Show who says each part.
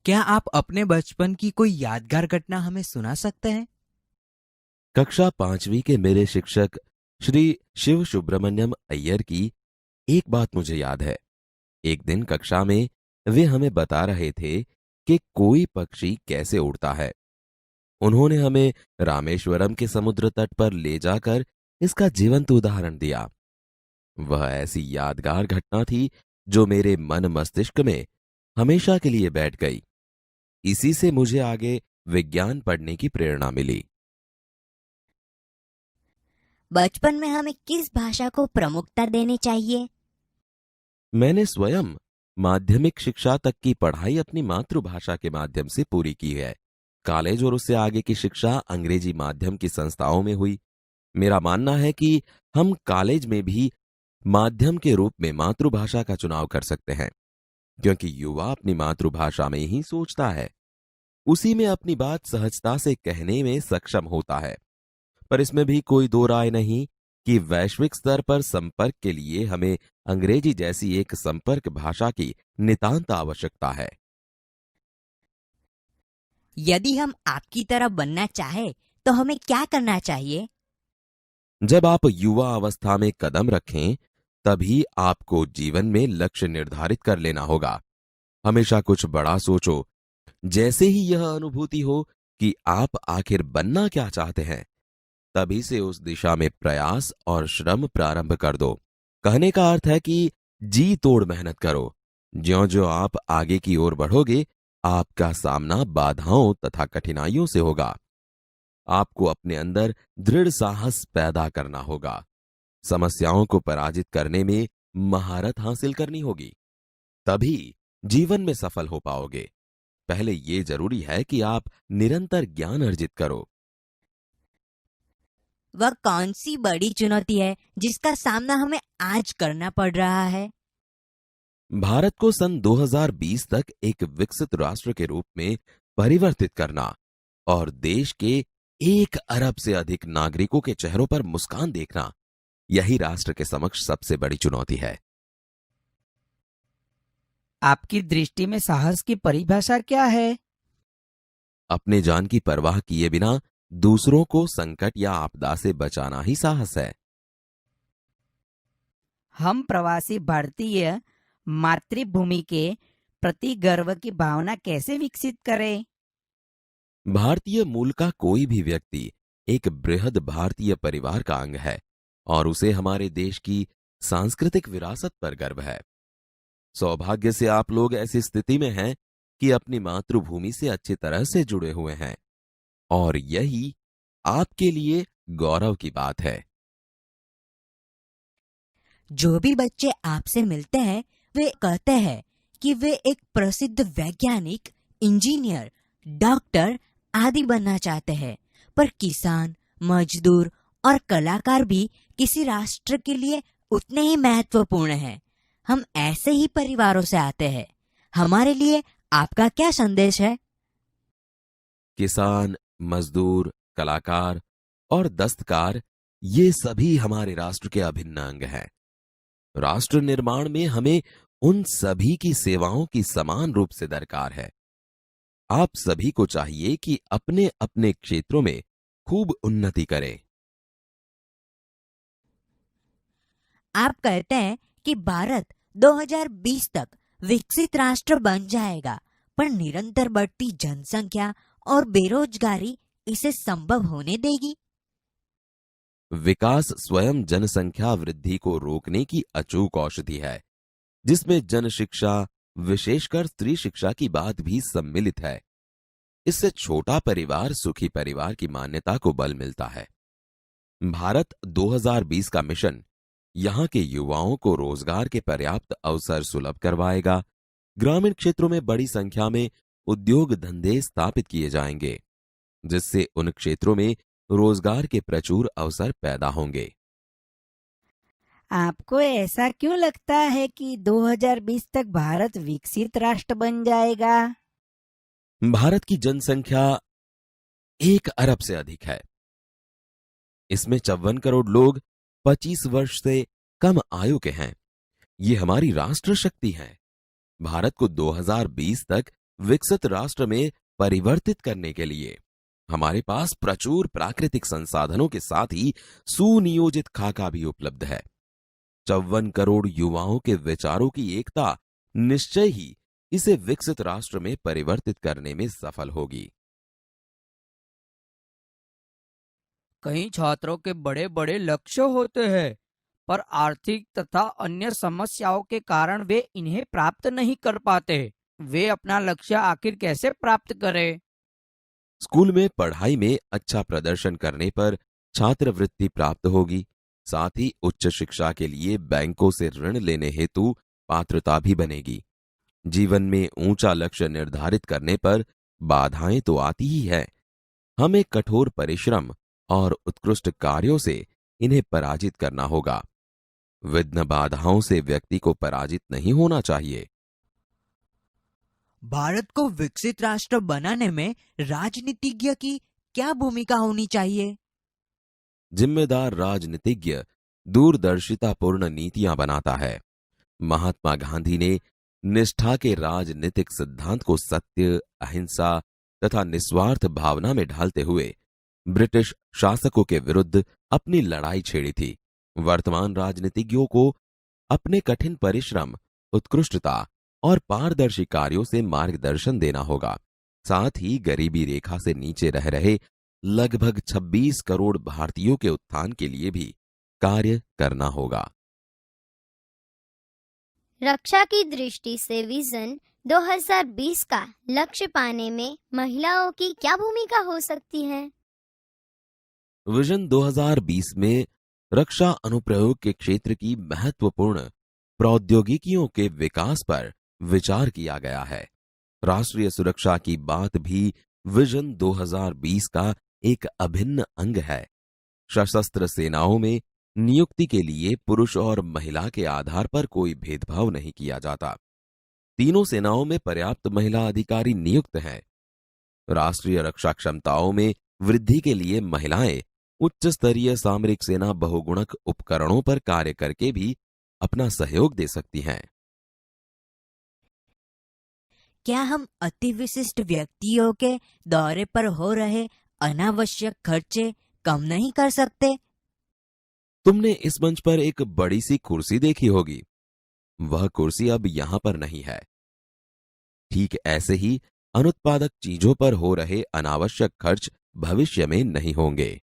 Speaker 1: क्या आप अपने बचपन की कोई यादगार घटना हमें सुना सकते हैं?
Speaker 2: कक्षा 5वीं के मेरे शिक्षक श्री शिव सुब्रमण्यम अय्यर की एक बात मुझे याद है। एक दिन कक्षा में वे हमें बता रहे थे कि कोई पक्षी कैसे उड़ता है। उन्होंने हमें रामेश्वरम के समुद्र तट पर ले जाकर इसका जीवंत उदाहरण दिया। वह ऐसी यादगार घटना थी जो मेरे मन मस्तिष्क में हमेशा के लिए बैठ गई। इसी से मुझे आगे विज्ञान पढ़ने की प्रेरणा मिली।
Speaker 3: बचपन में हमें किस भाषा को प्रमुखता देनी चाहिए?
Speaker 2: मैंने स्वयं माध्यमिक शिक्षा तक की पढ़ाई अपनी मातृभाषा के माध्यम से पूरी की है। कॉलेज और उससे आगे की शिक्षा अंग्रेजी माध्यम की संस्थाओं में हुई। मेरा मानना है कि हम कॉलेज में भी माध्यम के रूप में मातृभाषा का चुनाव कर सकते हैं, क्योंकि युवा अपनी मातृभाषा में ही सोचता है, उसी में अपनी बात सहजता से कहने में सक्षम होता है। पर इसमें भी कोई दो राय नहीं कि वैश्विक स्तर पर संपर्क के लिए हमें अंग्रेजी जैसी एक संपर्क भाषा की नितांत आवश्यकता है।
Speaker 3: यदि हम आपकी तरह बनना चाहे तो हमें क्या करना चाहिए?
Speaker 2: जब आप युवा अवस्था में कदम रखें, तभी आपको जीवन में लक्ष्य निर्धारित कर लेना होगा। हमेशा कुछ बड़ा सोचो। जैसे ही यह अनुभूति हो कि आप आखिर बनना क्या चाहते हैं, तभी से उस दिशा में प्रयास और श्रम प्रारंभ कर दो। कहने का अर्थ है कि जी तोड़ मेहनत करो। ज्यों-ज्यों आप आगे की ओर बढ़ोगे, आपका सामना बाधाओं तथा कठिनाइयों से होगा। आपको अपने अंदर दृढ़ साहस पैदा करना होगा। समस्याओं को पराजित करने में महारत हासिल करनी होगी। तभी जीवन में सफल हो पाओगे। पहले ये जरूरी है कि आप निरंतर ज्ञान अर्जित करो।
Speaker 3: वह कौन सी बड़ी चुनौती है जिसका सामना हमें आज करना पड़ रहा है?
Speaker 2: भारत को सन 2020 तक एक विकसित राष्ट्र के रूप में परिवर्तित करना और देश के 1 अरब से अधिक नागरिकों के चेहरों पर मुस्कान देखना, यही राष्ट्र के समक्ष सबसे बड़ी चुनौती है।
Speaker 1: आपकी दृष्टि में साहस की परिभाषा क्या है?
Speaker 2: अपने जान की परवाह किए बिना दूसरों को संकट या आपदा से बचाना ही साहस है।
Speaker 4: हम प्रवासी भारतीय मातृभूमि के प्रति गर्व की भावना कैसे विकसित करें?
Speaker 2: भारतीय मूल का कोई भी व्यक्ति एक बृहद भारतीय परिवार का अंग है और उसे हमारे देश की सांस्कृतिक विरासत पर गर्व है। सौभाग्य से आप लोग ऐसी स्थिति में हैं कि अपनी मातृभूमि से अच्छी तरह से जुड़े हुए हैं और यही आपके लिए गौरव की बात है।
Speaker 3: जो भी बच्चे आपसे मिलते हैं वे कहते हैं कि वे एक प्रसिद्ध वैज्ञानिक, इंजीनियर, डॉक्टर आदि बनना चाहते हैं। पर किसान, मजदूर और कलाकार भी किसी राष्ट्र के लिए उतने ही महत्वपूर्ण हैं। हम ऐसे ही परिवारों से आते हैं। हमारे लिए आपका क्या संदेश है?
Speaker 2: किसान, मजदूर, कलाकार और दस्तकार, ये सभी हमारे राष्ट्र के अभिन्न अंग हैं। राष्ट्र निर्माण में हमें उन सभी की सेवाओं की समान रूप से दरकार है। आप सभी को चाहिए कि अपने अपने क्षेत्रों में खूब उन्नति करें।
Speaker 3: आप कहते हैं कि भारत 2020 तक विकसित राष्ट्र बन जाएगा, पर निरंतर बढ़ती जनसंख्या और बेरोजगारी इसे संभव होने देगी?
Speaker 2: विकास स्वयं जनसंख्या वृद्धि को रोकने की अचूक औषधि है, जिसमें जन शिक्षा, विशेषकर स्त्री शिक्षा की बात भी सम्मिलित है। इससे छोटा परिवार सुखी परिवार की मान्यता को बल मिलता है। भारत 2020 का मिशन यहां के युवाओं को रोजगार के पर्याप्त अवसर सुलभ करवाएगा। ग्रामीण क्षेत्रों में बड़ी संख्या में उद्योग धंधे स्थापित किए जाएंगे, जिससे उन क्षेत्रों में रोजगार के प्रचुर अवसर पैदा होंगे।
Speaker 4: आपको ऐसा क्यों लगता है कि 2020 तक भारत विकसित राष्ट्र बन जाएगा?
Speaker 2: भारत की जनसंख्या 1 अरब से अधिक है। इसमें 54 करोड़ लोग 25 वर्ष से कम आयु के हैं। ये हमारी राष्ट्र शक्ति है। भारत को 2020 तक विकसित राष्ट्र में परिवर्तित करने के लिए हमारे पास प्रचुर प्राकृतिक संसाधनों के साथ ही सुनियोजित खाका भी उपलब्ध है। 54 करोड़ युवाओं के विचारों की एकता निश्चय ही इसे विकसित राष्ट्र में परिवर्तित करने में सफल होगी।
Speaker 4: कई छात्रों के बड़े बड़े लक्ष्य होते हैं, पर आर्थिक तथा अन्य समस्याओं के कारण वे इन्हें प्राप्त नहीं कर पाते। वे अपना लक्ष्य आखिर कैसे प्राप्त करें?
Speaker 2: स्कूल में पढ़ाई में अच्छा प्रदर्शन करने पर छात्रवृत्ति प्राप्त होगी। साथ ही उच्च शिक्षा के लिए बैंकों से ऋण लेने हेतु पात्रता भी बनेगी। जीवन में ऊंचा लक्ष्य निर्धारित करने पर बाधाएं तो आती ही है। हमें कठोर परिश्रम और उत्कृष्ट कार्यों से इन्हें पराजित करना होगा। विघ्न बाधाओं से व्यक्ति को पराजित नहीं होना चाहिए।
Speaker 1: भारत को विकसित राष्ट्र बनाने में राजनीतिज्ञ की क्या भूमिका होनी चाहिए?
Speaker 2: जिम्मेदार राजनीतिज्ञ दूरदर्शितापूर्ण नीतियां बनाता है। महात्मा गांधी ने निष्ठा के राजनीतिक सिद्धांत को सत्य, अहिंसा तथा निस्वार्थ भावना में ढालते हुए ब्रिटिश शासकों के विरुद्ध अपनी लड़ाई छेड़ी थी। वर्तमान राजनीतिज्ञों को अपने कठिन परिश्रम, उत्कृष्टता और पारदर्शी कार्यों से मार्गदर्शन देना होगा। साथ ही गरीबी रेखा से नीचे रह रहे लगभग 26 करोड़ भारतीयों के उत्थान के लिए भी कार्य करना होगा।
Speaker 5: रक्षा की दृष्टि से विजन 2020 का लक्ष्य पाने में महिलाओं की क्या भूमिका हो सकती है?
Speaker 2: विजन 2020 में रक्षा अनुप्रयोग के क्षेत्र की महत्वपूर्ण प्रौद्योगिकियों के विकास पर विचार किया गया है। राष्ट्रीय सुरक्षा की बात भी विजन 2020 का एक अभिन्न अंग है। सशस्त्र सेनाओं में नियुक्ति के लिए पुरुष और महिला के आधार पर कोई भेदभाव नहीं किया जाता। तीनों सेनाओं में पर्याप्त महिला अधिकारी नियुक्त हैं। राष्ट्रीय रक्षा क्षमताओं में वृद्धि के लिए महिलाएं उच्च स्तरीय सामरिक सेना बहुगुणक उपकरणों पर कार्य करके भी अपना सहयोग दे सकती हैं।
Speaker 3: क्या हम अति विशिष्ट व्यक्तियों के दौरे पर हो रहे अनावश्यक खर्चे कम नहीं कर सकते?
Speaker 2: तुमने इस मंच पर एक बड़ी सी कुर्सी देखी होगी। वह कुर्सी अब यहां पर नहीं है। ठीक ऐसे ही अनुत्पादक चीजों पर हो रहे अनावश्यक खर्च भविष्य में नहीं होंगे।